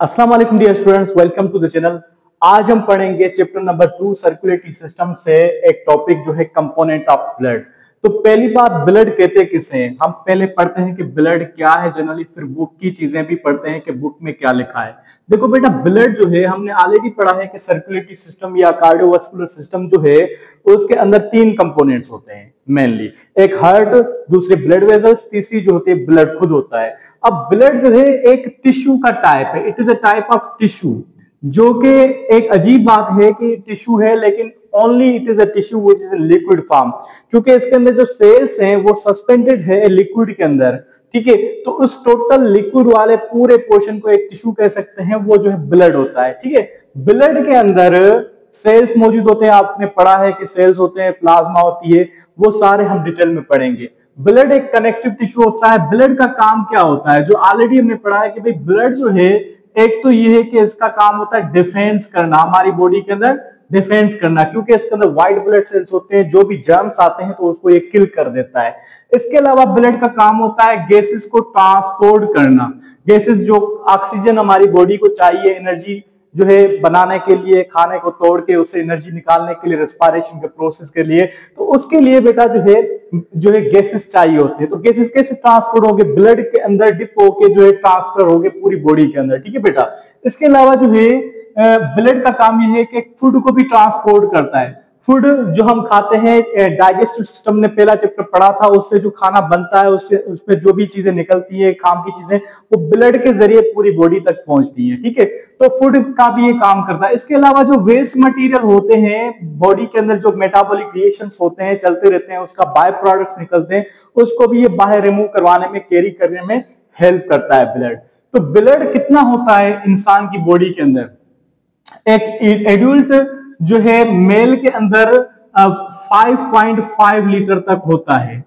अस्सलाम वालेकुम dear students, welcome to the channel. आज हम पढ़ेंगे चैप्टर नंबर 2 सर्कुलेटरी सिस्टम से एक टॉपिक जो है कंपोनेंट ऑफ ब्लड। तो पहली बात, ब्लड कहते किसे हैं? हम पहले पढ़ते हैं कि ब्लड क्या है जनरली, फिर बुक की चीजें भी पढ़ते हैं कि बुक में क्या लिखा है। देखो बेटा, ब्लड जो है हमने ऑलरेडी पढ़ा है कि सर्कुलेटरी सिस्टम या कार्डियोवास्कुलर सिस्टम जो है उसके अंदर 3 कंपोनेंट्स होते हैं मेनली। एक हार्ट, दूसरे ब्लड वेजल्स, तीसरी जो होती है ब्लड खुद होता है। अब ब्लड जो है एक टिश्यू का टाइप है, it is a type of tissue, जो कि एक अजीब बात है कि टिश्यू है लेकिन only it is a tissue which is in liquid form, क्योंकि इसके अंदर जो सेल्स हैं वो सस्पेंडेड है लिक्विड के अंदर। ठीक है, तो उस टोटल लिक्विड वाले पूरे पोर्शन को एक टिश्यू कह सकते हैं, वो जो है ब्लड होता है। ठीक है, ब्लड के अंदर सेल्स मौजूद होते हैं, आपने पढ़ा है कि सेल्स होते हैं, प्लाज्मा होती है, वो सारे हम डिटेल में पढ़ेंगे। ब्लड एक कनेक्टिव टिश्यू होता है। ब्लड का काम क्या होता है, जो ऑलरेडी हमने पढ़ा है कि भाई ब्लड जो है, एक तो ये है कि इसका काम होता है डिफेंस करना, हमारी बॉडी के अंदर डिफेंस करना, क्योंकि इसके अंदर व्हाइट ब्लड सेल्स होते हैं, जो भी जर्म्स आते हैं तो उसको ये किल कर देता है। इसके अलावा ब्लड का काम होता है गैसेस को ट्रांसपोर्ट करना। गैसेस जो ऑक्सीजन हमारी बॉडी को चाहिए एनर्जी जो है बनाने के लिए, खाने को तोड़ के उससे एनर्जी निकालने के लिए, रेस्पिरेशन के प्रोसेस के लिए, तो उसके लिए बेटा जो है गैसेस चाहिए होते हैं। तो गैसेस कैसे ट्रांसपोर्ट होंगे? ब्लड के अंदर डिप होके जो है ट्रांसफर होंगे पूरी बॉडी के अंदर। ठीक है बेटा, इसके अलावा जो है ब्लड का काम यह है कि फूड को भी ट्रांसपोर्ट करता है। फूड जो हम खाते हैं, डाइजेस्टिव सिस्टम ने पहला चैप्टर पढ़ा था, उससे जो खाना बनता है उसमें जो भी चीजें निकलती है काम की चीजें, वो ब्लड के जरिए पूरी बॉडी तक पहुंचती है। ठीक है, तो फूड का भी ये काम करता है। इसके अलावा जो वेस्ट मटेरियल होते हैं बॉडी के अंदर, जो मेटाबॉलिक रिएक्शंस होते हैं चलते रहते हैं, उसका बाय प्रोडक्ट्स निकलते हैं, उसको भी ये बाहर रिमूव करवाने में, कैरी करने में हेल्प करता है ब्लड। तो ब्लड कितना होता है इंसान की बॉडी के अंदर? एक एडल्ट जो है मेल के अंदर 5.5 लीटर तक होता है।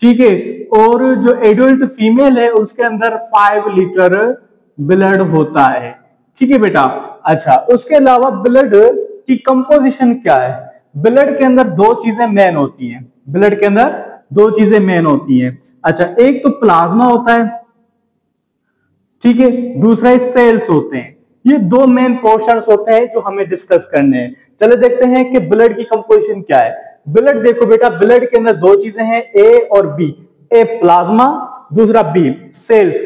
ठीक है, और जो एडल्ट फीमेल है उसके अंदर 5 लीटर ब्लड होता है। ठीक है बेटा। अच्छा, उसके अलावा ब्लड की कंपोजिशन क्या है? ब्लड के अंदर 2 चीजें मेन होती हैं। ब्लड के अंदर 2 चीजें मेन होती हैं। अच्छा, एक तो प्लाज्मा होता है, ठीक है, दूसरा सेल्स होते हैं। ये 2 मेन पोर्शंस होते हैं जो हमें डिस्कस करने हैं। चलो देखते हैं कि ब्लड की कंपोजिशन क्या है। ब्लड देखो बेटा, ब्लड के अंदर 2 चीजें हैं, ए और बी। ए प्लाज्मा, दूसरा बी सेल्स।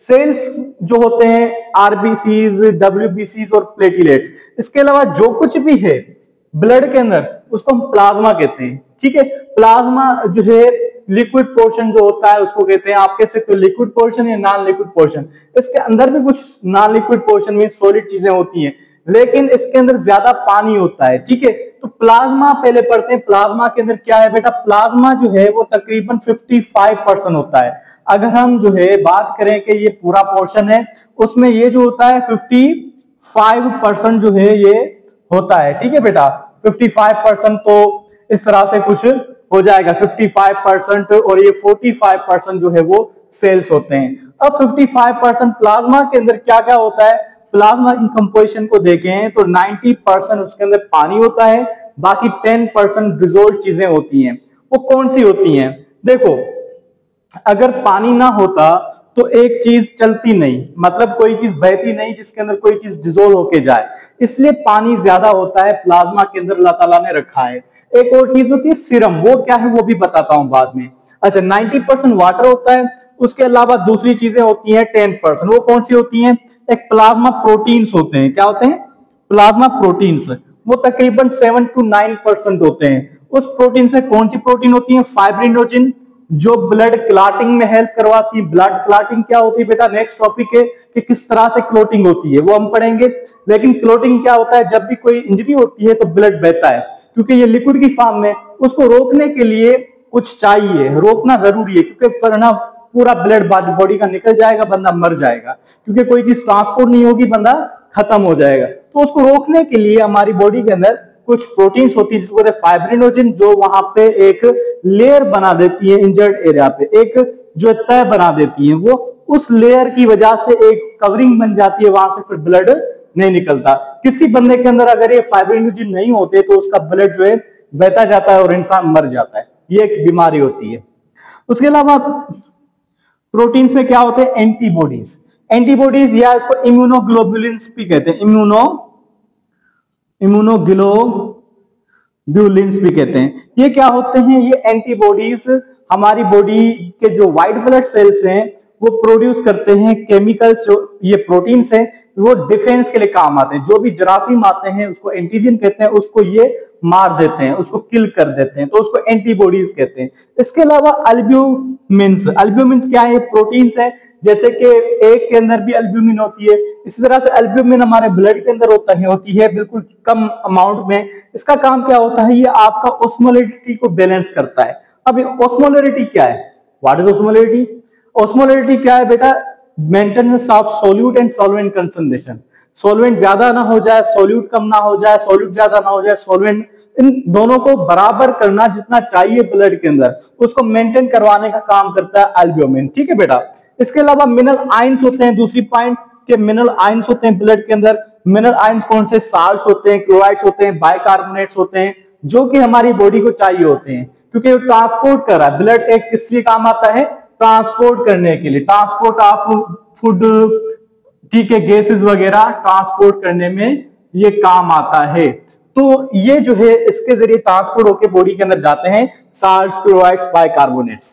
सेल्स जो होते हैं आरबीसीज, डब्ल्यूबीसीज और प्लेटलेट्स। इसके अलावा जो कुछ भी है ब्लड के अंदर उसको हम प्लाज्मा कहते हैं। ठीक है, प्लाज्मा जो है लिक्विड पोर्शन जो होता है उसको कहते हैं, आप कह सकते हो लिक्विड पोर्शन या नॉन लिक्विड पोर्शन। इसके अंदर भी कुछ नॉन लिक्विड पोर्शन में सॉलिड चीजें होती हैं, लेकिन इसके अंदर ज्यादा पानी होता है। ठीक है, तो प्लाज्मा पहले पढ़ते हैं। प्लाज्मा के अंदर क्या है बेटा? प्लाज्मा जो है वो तकरीबन 55% होता है। अगर हम जो है बात करें कि ये पूरा पोर्शन है, उसमें ये जो होता है 55% जो है ये होता है। ठीक है बेटा, 55% तो इस तरह से कुछ हो जाएगा, 55% और ये 45% जो है वो सेल्स होते हैं। अब 55% प्लाज्मा के अंदर क्या क्या होता है? प्लाज्मा की कंपोजिशन को देखें तो 90% उसके अंदर पानी होता है, बाकी 10% डिसॉल्व चीजें होती हैं। वो कौन सी होती हैं? देखो, अगर पानी ना होता तो एक चीज चलती नहीं, मतलब कोई चीज बहती नहीं जिसके अंदर कोई चीज डिसॉल्व होके जाए, इसलिए पानी ज्यादा होता है प्लाज्मा के अंदर, अल्लाह ताला ने रखा है। एक और चीज होती है सीरम, वो क्या है वो भी बताता हूं बाद में। अच्छा, 90% वाटर होता है, उसके अलावा दूसरी चीजें होती हैं 10%। वो कौन सी होती हैं? एक प्लाज्मा प्रोटीन्स होते हैं। क्या होते हैं? Plasma proteins. वो तकरीबन 7 to 9% होते हैं। उस प्रोटीन्स में कौन सी प्रोटीन होती है? फाइब्रिनोजिन, जो ब्लड क्लॉटिंग में हेल्प करवाती है। ब्लड क्लॉटिंग क्या होती है बेटा? नेक्स्ट टॉपिक है कि किस तरह से क्लॉटिंग होती है, वो हम पढ़ेंगे। लेकिन क्लॉटिंग क्या होता है? जब भी कोई इंजरी होती है तो ब्लड बहता है, क्योंकि ये लिक्विड की फॉर्म में, उसको रोकने के लिए कुछ चाहिए, रोकना जरूरी है, क्योंकि वरना पूरा ब्लड बॉडी का निकल जाएगा, बंदा मर जाएगा, क्योंकि कोई चीज ट्रांसपोर्ट नहीं होगी, बंदा खत्म हो जाएगा। तो उसको रोकने के लिए हमारी बॉडी के अंदर कुछ प्रोटीन्स होती है जिसको कहते हैं फाइब्रिनोजिन, जो वहां पे एक लेयर बना देती है इंजर्ड एरिया पे, एक जो तय बना देती है, वो उस लेयर की वजह से एक कवरिंग बन जाती है, वहां से फिर ब्लड नहीं निकलता। किसी बंदे के अंदर अगर ये फाइब्रिनोजिन नहीं होते तो उसका ब्लड जो है बहता जाता है और इंसान मर जाता है। ये एक बीमारी होती है। उसके अलावा प्रोटीन्स में क्या होते हैं? एंटीबॉडीज। एंटीबॉडीज या इसको इम्यूनोग्लोबुलिन्स भी कहते हैं, इम्यूनोग्लोबुलिन्स भी कहते हैं। ये क्या होते हैं? ये एंटीबॉडीज हमारी बॉडी के जो व्हाइट ब्लड सेल्स हैं वो प्रोड्यूस करते हैं केमिकल्स, जो ये प्रोटीन्स हैं वो डिफेंस के लिए काम आते हैं। जो भी जरासीम आते हैं उसको एंटीजन कहते हैं, उसको ये मार देते हैं, उसको किल कर देते हैं, तो उसको एंटीबॉडीज कहते हैं। इसके अलावा अल्ब्यूमिन्स क्या है? प्रोटीन्स है, जैसे कि एक के अंदर भी अल्ब्यूमिन होती है, इसी तरह से अल्ब्यूमिन हमारे ब्लड के अंदर होती है बिल्कुल कम अमाउंट में। इसका काम क्या होता है? ये आपका ऑस्मोलैरिटी को बैलेंस करता है। अब ऑस्मोलैरिटी क्या है? What is osmolarity? ऑस्मोलैरिटी क्या है बेटा? Maintenance of solute and solvent concentration. Solvent ज्यादा ना हो जाए, सोल्यूट कम ना हो जाए, सोल्यूट ज्यादा ना हो जाए, सॉल्वेंट, इन दोनों को बराबर करना जितना चाहिए ब्लड के अंदर, उसको मेंटेन करवाने का काम करता है एल्ब्यूमिन। ठीक है बेटा। इसके अलावा मिनरल आयंस होते हैं, दूसरी पॉइंट के मिनरल आयंस होते हैं ब्लड के अंदर। मिनरल आयंस कौन से? साल्ट्स होते हैं, क्लोराइड्स होते हैं, बाइकार्बोनेट्स होते हैं, जो कि हमारी बॉडी को चाहिए होते हैं, क्योंकि वो ट्रांसपोर्ट कर रहा है। ब्लड एक किस लिए काम आता है? ट्रांसपोर्ट करने के लिए, ट्रांसपोर्ट ऑफ फूड, ठीक है, गैसेस वगैरह ट्रांसपोर्ट करने में ये काम आता है। तो ये जो है इसके जरिए ट्रांसपोर्ट होकर बॉडी के अंदर जाते हैं साल्ट्स, क्लोराइड्स, बाइकार्बोनेट्स।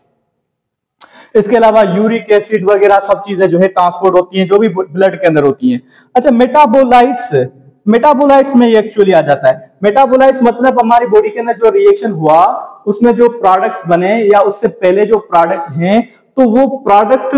इसके अलावा यूरिक एसिड वगैरह सब चीजें जो है ट्रांसपोर्ट होती हैं, जो भी ब्लड के अंदर होती हैं। अच्छा, मेटाबोलाइट्स में ये एक्चुअली आ जाता है। मेटाबोलाइट्स मतलब हमारी बॉडी के अंदर जो रिएक्शन हुआ उसमें जो प्रोडक्ट्स बने या उससे पहले जो प्रोडक्ट हैं, तो वो प्रोडक्ट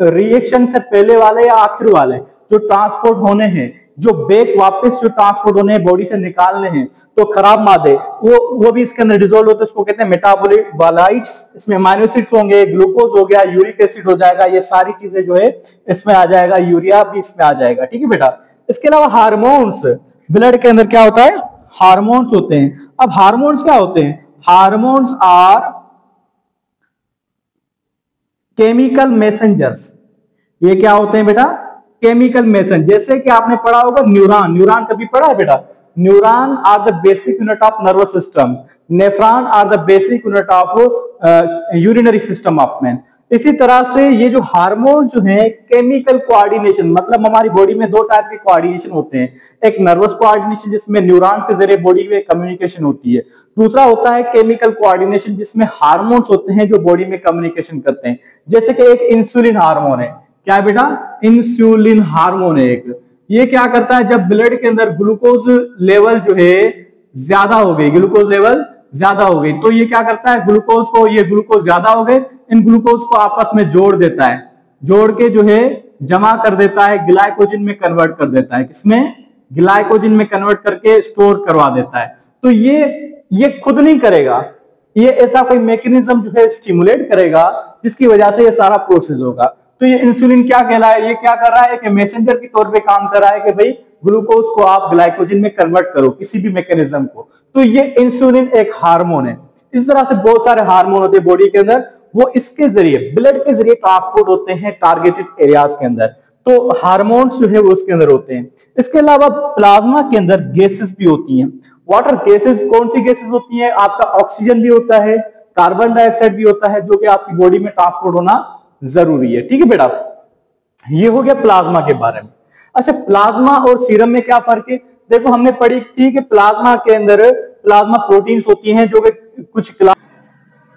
रिएक्शन से पहले वाले या आखिर वाले जो ट्रांसपोर्ट होने हैं, जो बैक वापस जो ट्रांसपोर्ट होने हैं, बॉडी से निकालने हैं, तो खराब मादे वो भी इसके अंदर डिसॉल्व होते हैं, उसको कहते हैं मेटाबोलाइट्स। इसमें अमीनो एसिड्स होंगे, ग्लूकोज हो गया, यूरिक एसिड हो जाएगा, ये सारी चीजें जो है इसमें आ जाएगा, यूरिया भी इसमें आ जाएगा। ठीक है बेटा। इसके अलावा हार्मोन्स, ब्लड के अंदर क्या होता है? हार्मोन्स होते हैं। अब हार्मोन्स क्या होते हैं? Hormones are chemical messengers. ये क्या होते हैं बेटा? Chemical messenger. जैसे कि आपने पढ़ा होगा न्यूरॉन कभी पढ़ा है बेटा? Neuron are the basic unit of nervous system, nephron are the basic unit of urinary system of man. इसी तरह से ये जो हार्मोन जो है केमिकल कोऑर्डिनेशन, मतलब हमारी बॉडी में दो टाइप के कोऑर्डिनेशन होते हैं। एक नर्वस कोऑर्डिनेशन जिसमें न्यूरॉन्स के जरिए बॉडी में कम्युनिकेशन होती है, दूसरा होता है केमिकल कोऑर्डिनेशन जिसमें हार्मोन्स होते हैं जो बॉडी में कम्युनिकेशन करते हैं। जैसे कि एक इंसुलिन हार्मोन है। क्या है बेटा? इंसुलिन हार्मोन है एक। ये क्या करता है? जब ब्लड के अंदर ग्लूकोज लेवल जो है ज्यादा हो गई, ग्लूकोज लेवल ज्यादा हो गई, तो ये क्या करता है? ग्लूकोज को, ये ग्लूकोज ज्यादा हो गए, इन ग्लूकोज को आपस में जोड़ देता है, जोड़ के जो है जमा कर देता है, ग्लाइकोजन में कन्वर्ट कर देता है। किसमें? ग्लाइकोजन में कन्वर्ट करके स्टोर करवा देता है। तो ये खुद नहीं करेगा, ये ऐसा कोई मैकेनिज्म जो है स्टिमुलेट करेगा जिसकी वजह से ये सारा प्रोसेस होगा। तो ये इंसुलिन क्या कहला है? ये क्या कर रहा है कि मैसेंजर के तौर पे काम कर रहा है कि भाई ग्लूकोज को आप ग्लाइकोजन में कन्वर्ट करो, किसी भी मैकेनिज्म को। तो ये इंसुलिन एक हार्मोन है। इस तरह से बहुत सारे हार्मोन होते हैं बॉडी के अंदर, वो इसके जरिए, ब्लड के जरिए ट्रांसपोर्ट होते हैं टारगेटेड एरियाज के अंदर। तो हार्मोन्स जो है वो उसके अंदर होते हैं। इसके अलावा प्लाज्मा के अंदर गैसेस भी होती हैं। वाटर गैसेस, कौन सी गैसेस होती हैं? आपका ऑक्सीजन भी होता है, कार्बन डाइऑक्साइड भी होता है, जो कि आपकी बॉडी में ट्रांसपोर्ट होना जरूरी है। ठीक है बेटा, ये हो गया प्लाज्मा के बारे में। अच्छा, प्लाज्मा और सीरम में क्या फर्क है? देखो हमने पढ़ी थी कि प्लाज्मा के अंदर प्लाज्मा प्रोटीन्स होती हैं जो कि कुछ क्लास।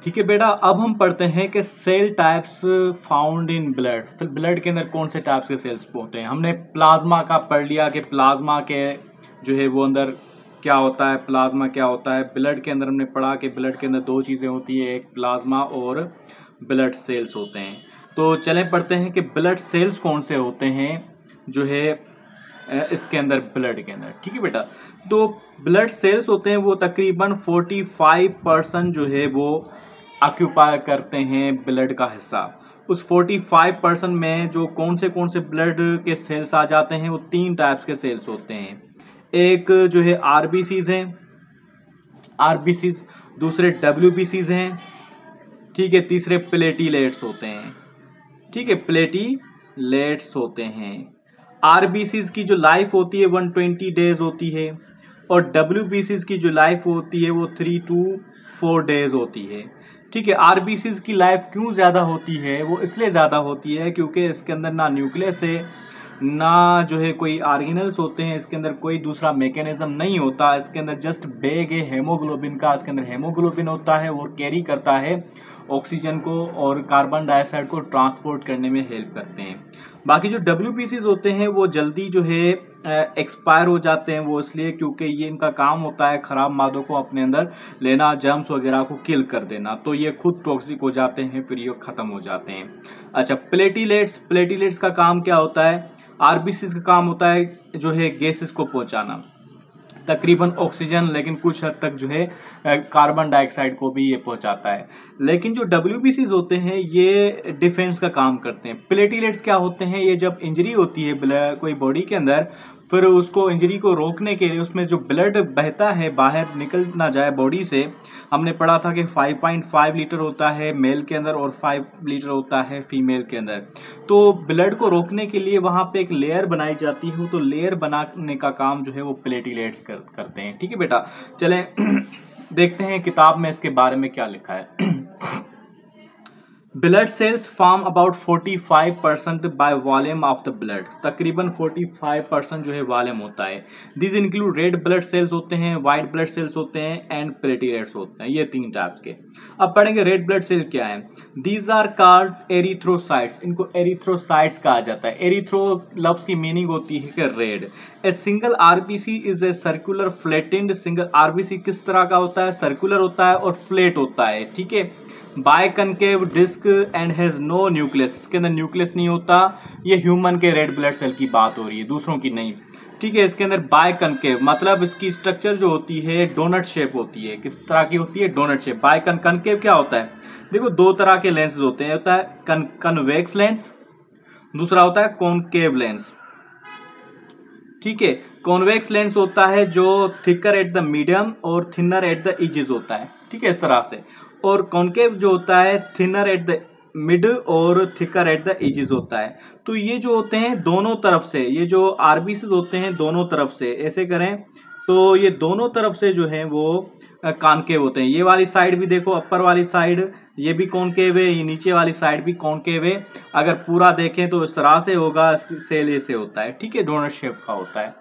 ठीक है बेटा, अब हम पढ़ते हैं कि cell types found in blood. फिर ब्लड के अंदर कौन से टाइप्स के सेल्स होते हैं? हमने प्लाज्मा का पढ़ लिया कि प्लाज्मा के जो है वो अंदर क्या होता है, प्लाज्मा क्या होता है। ब्लड के अंदर हमने पढ़ा कि ब्लड के अंदर दो चीज़ें होती है, एक प्लाज्मा और ब्लड सेल्स होते हैं। तो चलें पढ़ते हैं कि ब्लड सेल्स कौन से होते हैं जो है इसके अंदर, ब्लड के अंदर। ठीक है बेटा, तो ब्लड सेल्स होते हैं वो तकरीबन 45% जो है वो ऑक्यूपाई करते हैं ब्लड का हिस्सा। उस 45% में जो कौन से ब्लड के सेल्स आ जाते हैं, वो 3 टाइप्स के सेल्स होते हैं। एक जो है आरबीसीज हैं, आरबीसीज, दूसरे डब्ल्यूबीसीज हैं, ठीक है, तीसरे प्लेटीलेट्स होते हैं। ठीक है, प्लेटीलेट्स होते हैं। आरबीसीज की जो लाइफ होती है 120 डेज होती है, और डब्ल्यूबीसीज की जो लाइफ होती है वो 3 to 4 डेज होती है। ठीक है। आरबीसीज की लाइफ क्यों ज़्यादा होती है, वो इसलिए ज़्यादा होती है क्योंकि इसके अंदर ना न्यूक्लियस है, ना जो है कोई ऑर्गेनल्स होते हैं, इसके अंदर कोई दूसरा मैकेनिज्म नहीं होता, इसके अंदर जस्ट बैग है हेमोग्लोबिन का, इसके अंदर हेमोग्लोबिन होता है, वो कैरी करता है ऑक्सीजन को और कार्बन डाइऑक्साइड को ट्रांसपोर्ट करने में हेल्प करते हैं। बाकी जो डब्ल्यूबीसीज होते हैं वो जल्दी जो है एक्सपायर हो जाते हैं, वो इसलिए क्योंकि ये इनका काम होता है खराब मादों को अपने अंदर लेना, जर्म्स वगैरह को किल कर देना, तो ये खुद टॉक्सिक हो जाते हैं, फिर ये खत्म हो जाते हैं। अच्छा, प्लेटिलेट्स का काम क्या होता है? आरबीसीज का काम होता है जो है गैसेस को पहुंचाना, तकरीबन ऑक्सीजन, लेकिन कुछ हद तक जो है कार्बन डाइऑक्साइड को भी ये पहुंचाता है। लेकिन जो डब्ल्यूबीसीज होते हैं ये डिफेंस का काम करते हैं। प्लेटिलेट्स क्या होते हैं? ये जब इंजरी होती है कोई बॉडी के अंदर, फिर उसको इंजरी को रोकने के लिए उसमें जो ब्लड बहता है बाहर निकल ना जाए बॉडी से, हमने पढ़ा था कि 5.5 लीटर होता है मेल के अंदर और 5 लीटर होता है फीमेल के अंदर। तो ब्लड को रोकने के लिए वहां पे एक लेयर बनाई जाती है, तो लेयर बनाने का काम जो है वो प्लेटिलेट्स करते हैं। ठीक है बेटा, चलें देखते हैं किताब में इसके बारे में क्या लिखा है। Blood cells form about 45% by volume of the blood, तकरीबन 45% जो है वॉल्यूम होता है। This include red blood cells होते हैं, व्हाइट ब्लड सेल्स होते हैं एंड प्लेटलेट्स होते हैं, ये 3 टाइप्स के। अब पढ़ेंगे रेड ब्लड सेल क्या है। दीज आर कॉल्ड एरिथ्रोसाइट्स, इनको एरिथ्रोसाइट्स कहा जाता है। एरिथ्रो लफ्ज की मीनिंग होती है कि red. A single RBC is a circular flattened, single RBC किस तरह का होता है? सर्कुलर होता है और फ्लैट होता है। ठीक है, biconcave disc and has no nucleus, इसके अंदर न्यूक्लियस नहीं होता। ये ह्यूमन के रेड ब्लड सेल की बात हो रही है, दूसरों की नहीं। ठीक है, इसके अंदर बायकनकेव मतलब इसकी स्ट्रक्चर जो होती है डोनट शेप होती है। किस तरह की होती है? Donut shape. बायकनकेव क्या होता है? देखो 2 तरह के लेंस होते हैं, होता है कन्वेक्स लेंस, दूसरा होता है कॉनकेव लेंस। ठीक है, कॉन्वेक्स लेंस होता है जो थिकर एट द मीडियम और थिनर एट द एजेस होता है। ठीक है, इस तरह से। और कॉन्केव जो होता है थिनर एट द मिड और थिकर एट द एजेस होता है। तो ये जो होते हैं दोनों तरफ से, ये जो आरबीसी होते हैं दोनों तरफ से, ऐसे करें तो ये दोनों तरफ से जो है वो कॉनकेव होते हैं। ये वाली साइड भी देखो, अपर वाली साइड ये भी कॉनकेव है, ये नीचे वाली साइड भी कॉनकेव है। अगर पूरा देखें तो इस तरह से होगा, सेल ऐसे होता है। ठीक है, डोनट शेप का होता है।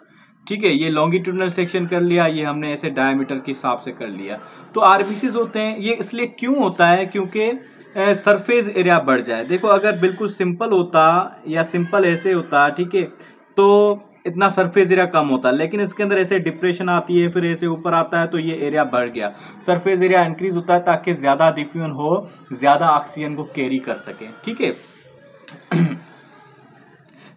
ठीक है, ये लॉन्गिट्यूडनल सेक्शन कर लिया, ये हमने ऐसे डायमीटर के हिसाब से कर लिया। तो आरबीसीज होते हैं, ये इसलिए क्यों होता है? क्योंकि सरफेस एरिया बढ़ जाए। देखो अगर बिल्कुल सिंपल होता या सिंपल ऐसे होता, ठीक है, तो इतना सरफेस एरिया कम होता, लेकिन इसके अंदर ऐसे डिप्रेशन आती है, फिर ऐसे ऊपर आता है, तो ये एरिया बढ़ गया। सरफेस एरिया इंक्रीज होता है ताकि ज्यादा डिफ्यूजन हो, ज्यादा ऑक्सीजन को कैरी कर सके। ठीक है,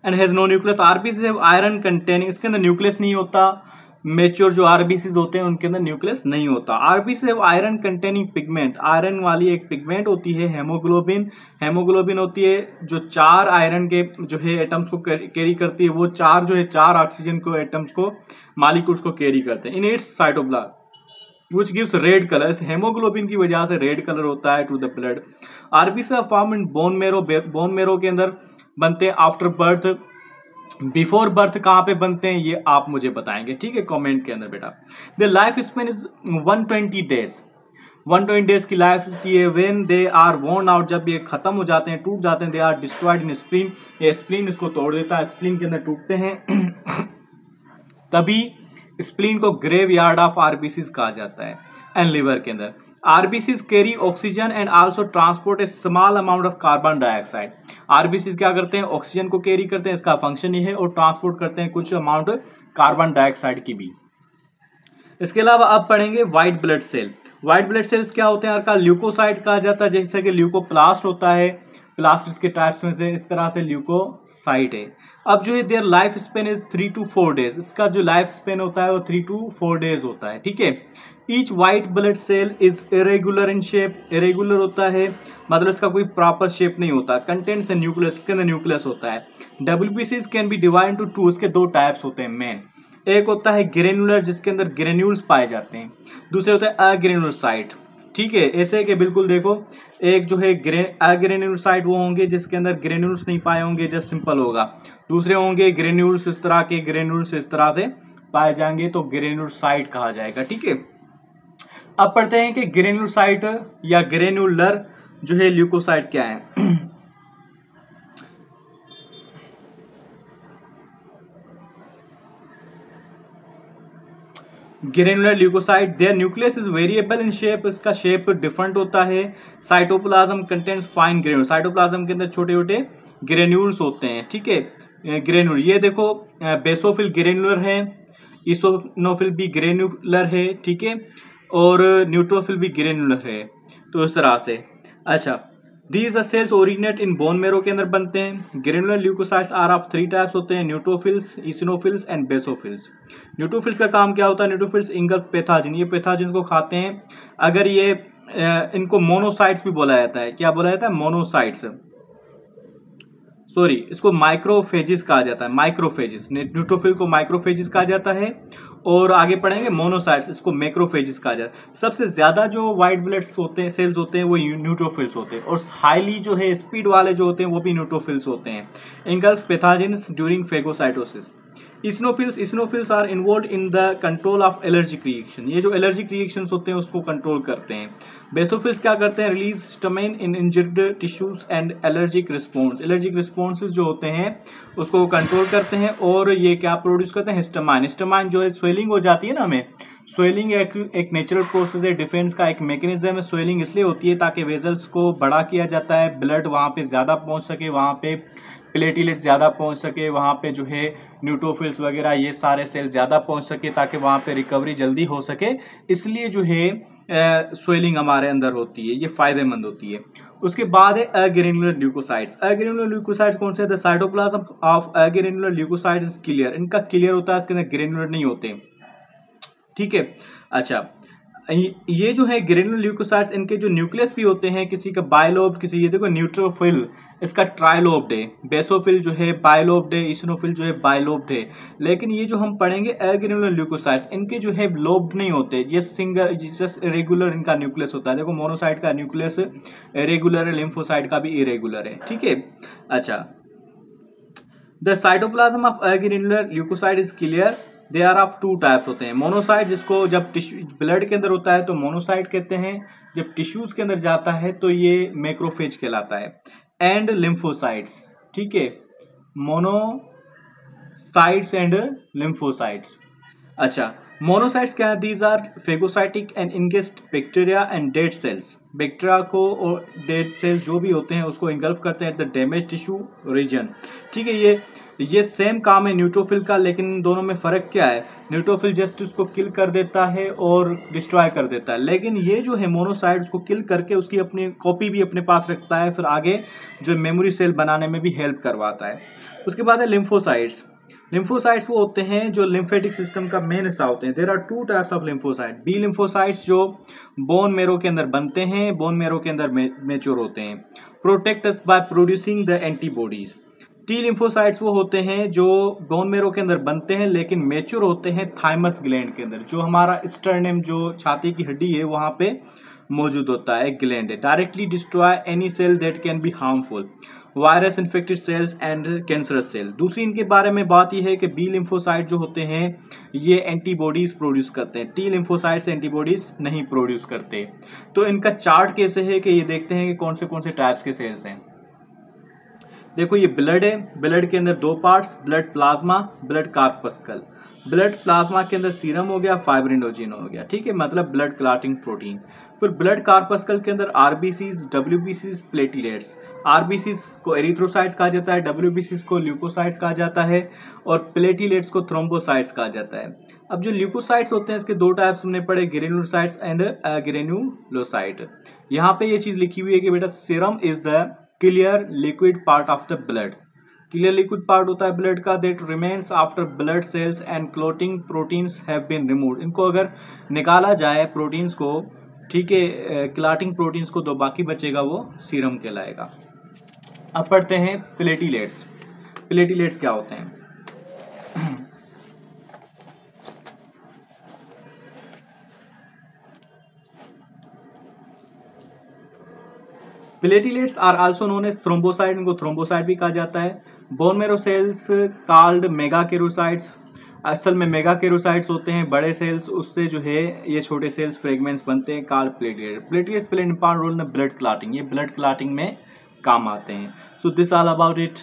and has no nucleus. RBC iron containing, इसके अंदर न्यूक्लियस नहीं होता। मेच्योर जो आरबीसी होते हैं उनके अंदर न्यूक्लियस नहीं होता। RBC iron containing pigment, iron वाली एक पिगमेंट होती है हेमोग्लोबिन। हेमोग्लोबिन होती है जो 4 आयरन के जो है एटम्स को कैरी करती है, वो 4 जो है 4 ऑक्सीजन को एटम्स को मॉलिक्यूल्स को कैरी करते हैं in its cytoplasm which gives red colour. इस हेमोग्लोबिन की वजह से रेड कलर होता है to the blood. RBC form in bone marrow, bone marrow के अंदर बनते हैं आफ्टर बर्थ। बिफोर बर्थ कहां पे बनते हैं ये आप मुझे बताएंगे, ठीक है, कमेंट के अंदर बेटा। The life span is 120 days, 120 days की लाइफ होती है। When they are worn out, जब ये खत्म हो जाते हैं, टूट जाते हैं, they are destroyed in spleen, ये स्प्लीन इसको तोड़ देता है, स्प्लीन के अंदर टूटते हैं। तभी स्प्लीन को ग्रेव यार्ड ऑफ आरबीसीज कहा जाता है। एंड लिवर के अंदर RBCs carry oxygen and also transport A small amount of carbon dioxide. RBCs क्या करते हैं? ऑक्सीजन को कैरी करते हैं, इसका फंक्शन ही है, और ट्रांसपोर्ट करते हैं कुछ अमाउंट कार्बन डाइऑक्साइड की भी। इसके अलावा अब पढ़ेंगे white blood cell. White blood cells क्या होते हैं? ल्यूकोसाइट कहा जाता है, जैसे कि ल्यूकोप्लास्ट होता है, प्लास्ट के टाइप्स में से इस तरह से ल्यूकोसाइट है। अब जो है their life span is 3 to 4 days, इसका जो लाइफ स्पेन होता है वो 3 to 4 डेज होता है। ठीक है, each white blood cell is irregular in shape, irregular होता है मतलब इसका कोई प्रॉपर शेप नहीं होता। कंटेंट्स एंड न्यूक्लियस, इसके अंदर न्यूक्लियस होता है। डब्ल्यूबीसीज कैन बी डिवाइड इनटू 2, इसके 2 टाइप्स होते हैं मेन। एक होता है ग्रेनुलर जिसके अंदर ग्रेन्यूल्स पाए जाते हैं, दूसरे होता है अग्रेनुलोसाइट। ठीक है, ऐसे कि बिल्कुल देखो, एक जो है अग्रेनुलोसाइट वो होंगे जिसके अंदर ग्रेन्यूल्स नहीं पाए होंगे, जस्ट सिंपल होगा। दूसरे होंगे ग्रेन्यूल्स, इस तरह के ग्रेन्यूल्स इस तरह से पाए जाएंगे तो ग्रेनुलोसाइट कहा जाएगा। ठीक है, अब पढ़ते हैं कि ग्रेन्युलोसाइट या ग्रेन्युलर जो है ल्यूकोसाइट क्या है। Granular leucocyte, their nucleus is variable in shape, इसका शेप डिफरेंट होता है। Cytoplasm contains fine granule, cytoplasm के अंदर छोटे छोटे ग्रेन्यूल्स होते हैं, ठीक है। ग्रेन्यूल ये देखो, बेसोफिल ग्रेन्युलर है, इसोनोफिल भी ग्रेन्युलर है, ठीक है, और न्यूट्रोफिल भी ग्रेन्युलर है। तो इस तरह से। अच्छा, these cells originate in bone marrow के अंदर बनते हैं। Granular leucocytes are of 3 types होते हैं, neutrophils, eosinophils and basophils. Neutrophils का काम क्या होता है? न्यूट्रोफिल्स इंगल्फ पैथोजन, ये पैथोजन को खाते हैं। अगर ये इनको मोनोसाइट्स भी बोला जाता है। क्या बोला जाता है? मोनोसाइट्स, सॉरी, इसको माइक्रोफेजिस कहा जाता है, माइक्रोफेजिस। न्यूट्रोफिल को माइक्रोफेजिस कहा जाता है, और आगे पढ़ेंगे मोनोसाइट्स, इसको मैक्रोफेजिस कहा जाता है। सबसे ज्यादा जो व्हाइट ब्लड होते हैं, सेल्स होते हैं, वो न्यूट्रोफिल्स होते हैं, और हाईली जो है स्पीड वाले जो होते हैं वो भी न्यूट्रोफिल्स होते हैं। Engulf pathogens during phagocytosis. Eosinophils are involved in the control of allergic reaction, ये जो एलर्जिक रिएक्शंस होते हैं उसको कंट्रोल करते हैं। बेसोफिल्स क्या करते हैं? Release histamine in injured tissues and allergic response, allergic responses जो होते हैं उसको कंट्रोल करते हैं, और ये क्या प्रोड्यूस करते हैं? हिस्टामाइन। हिस्टामाइन जो है, स्वेलिंग हो जाती है ना हमें, स्वेलिंग एक नेचुरल प्रोसेस है, डिफेंस का एक मैकेनिज्म है। स्वेलिंग इसलिए होती है ताकि वेजल्स को बड़ा किया जाता है, ब्लड वहाँ पे ज़्यादा पहुँच सके, वहाँ पे प्लेटिलेट ज़्यादा पहुँच सके, वहाँ पे जो है न्यूट्रोफिल्स वगैरह ये सारे सेल ज़्यादा पहुँच सके, ताकि वहाँ पे रिकवरी जल्दी हो सके। इसलिए जो है स्वेलिंग हमारे अंदर होती है, ये फायदेमंद होती है। उसके बाद है अग्रेनुलर ल्यूकोसाइट्स। अग्रेनुलर ल्यूकोसाइट्स कौन से हैं? The cytoplasm of agranular leukocytes is clear, इनका क्लियर होता है, इसके अंदर ग्रेनुलर नहीं होते, ठीक है। अच्छा, ये जो है ग्रेनुलर ल्यूकोसाइट्स, इनके जो न्यूक्लियस भी होते हैं, किसी का बायलोब्ड, किसी, ये देखो न्यूट्रोफिल इसका ट्राइलोब्ड है, बेसोफिल जो है बायलोब्ड है, इसिनोफिल जो है बायलोब्ड है। लेकिन ये जो हम पढ़ेंगे अग्रेनुलर ल्यूकोसाइट्स, इनके जो है लोब्ड नहीं होते, ये सिंगल जस्ट रेगुलर इनका न्यूक्लियस होता है। देखो मोनोसाइट का न्यूक्लियस रेगुलर है, लिम्फोसाइट का भी इरेगुलर है, ठीक है। अच्छा, the cytoplasm of agranular leukocyte is clear, they are of 2 types होते हैं। मोनोसाइट, जिसको जब टिश्यू ब्लड के अंदर होता है तो मोनोसाइट कहते हैं, जब टिश्यूज के अंदर जाता है तो ये मैक्रोफेज कहलाता है। एंड लिम्फोसाइट्स, ठीक है, मोनोसाइट्स एंड लिम्फोसाइट्स। अच्छा, मोनोसाइट्स क्या है? These are phagocytic and ingest bacteria and dead cells, bacteria को और डेड सेल्स जो भी होते हैं उसको इंगल्फ करते हैं at the damage tissue region, ठीक है। ये सेम काम है न्यूट्रोफिल का, लेकिन दोनों में फर्क क्या है? न्यूट्रोफिल जस्ट उसको किल कर देता है और डिस्ट्रॉय कर देता है, लेकिन ये जो है मोनोसाइट उसको किल करके उसकी अपनी कॉपी भी अपने पास रखता है, फिर आगे जो मेमोरी सेल बनाने में भी हेल्प करवाता है। उसके बाद है लिम्फोसाइट्स। लिम्फोसाइट्स वो होते हैं जो लिम्फेटिक सिस्टम का मेन हिस्सा होते हैं। There are 2 types of lymphocyte. B lymphocytes जो बोन मेरो के अंदर बनते हैं, बोन मेरो के अंदर मेच्योर होते हैं, protect us by producing the antibodies. T lymphocytes वो होते हैं जो बोन मेरो के अंदर बनते हैं लेकिन मेच्योर होते हैं थाइमस ग्लैंड के अंदर, जो हमारा स्टर्नम, जो छाती की हड्डी है, वहां पे मौजूद होता है, एक ग्लैंड है। Directly destroy any cell that can be harmful, virus infected cells and cancerous cell. दूसरी इनके बारे में बात यह है कि बी लिम्फोसाइट जो होते हैं ये एंटीबॉडीज प्रोड्यूस करते हैं, टी लिम्फोसाइट्स एंटीबॉडीज नहीं प्रोड्यूस करते। तो इनका चार्ट कैसे है कि ये देखते हैं कि कौन से टाइप्स के सेल्स हैं। देखो ये ब्लड है, ब्लड के अंदर 2 parts, blood plasma, blood corpuscle. Blood plasma के अंदर सीरम हो गया, फाइब्रिनोजिन हो गया, ठीक है, मतलब ब्लड क्लॉटिंग प्रोटीन। फिर ब्लड कार्पस्कल के अंदर आरबीसीज, डब्ल्यूबीसीज, प्लेटलेट्स। आरबीसीज को एरिथ्रोसाइट्स कहा जाता है, डब्ल्यूबीसीज को ल्यूकोसाइट्स कहा जाता है, और प्लेटलेट्स को थ्रोम्बोसाइट्स कहा जाता है। अब जो ल्यूकोसाइट्स होते हैं इसके 2 टाइप्स हमने पढ़े, ग्रेन्युलोसाइट्स एंड ग्रेन्युलोसाइट। यहाँ पे ये चीज लिखी हुई है कि बेटा serum is the clear liquid part of the blood. Clear liquid part होता है ब्लड का, that remains after blood cells and clotting proteins have been removed. इनको अगर निकाला जाए प्रोटीन्स को, ठीक है, क्लॉटिंग प्रोटीन्स को, तो बाकी बचेगा वो सीरम कहलाएगा। अब पढ़ते हैं प्लेटलेट्स। प्लेटलेट्स क्या होते हैं? Platelets are also known as thrombocyte, इनको थ्रोम्बोसाइट भी कहा जाता है। बोन मेरो सेल्स कॉल्ड मेगाकेरोसाइट्स असल में मेगा केरोसाइट्स होते हैं बड़े सेल्स, उससे जो है ये छोटे सेल्स फ्रेगमेंट्स बनते हैं called platelet. Platelets play important role in blood clotting, ये ब्लड क्लॉटिंग में काम आते हैं। So this all about it.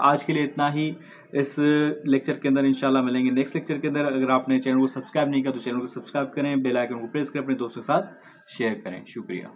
आज के लिए इतना ही। इस लेक्चर के अंदर इंशाल्लाह मिलेंगे नेक्स्ट लेक्चर के अंदर। अगर आपने चैनल को सब्सक्राइब नहीं किया तो चैनल को सब्सक्राइब करें, बेल आइकन को प्रेस करें, अपने दोस्तों के साथ शेयर करें। शुक्रिया।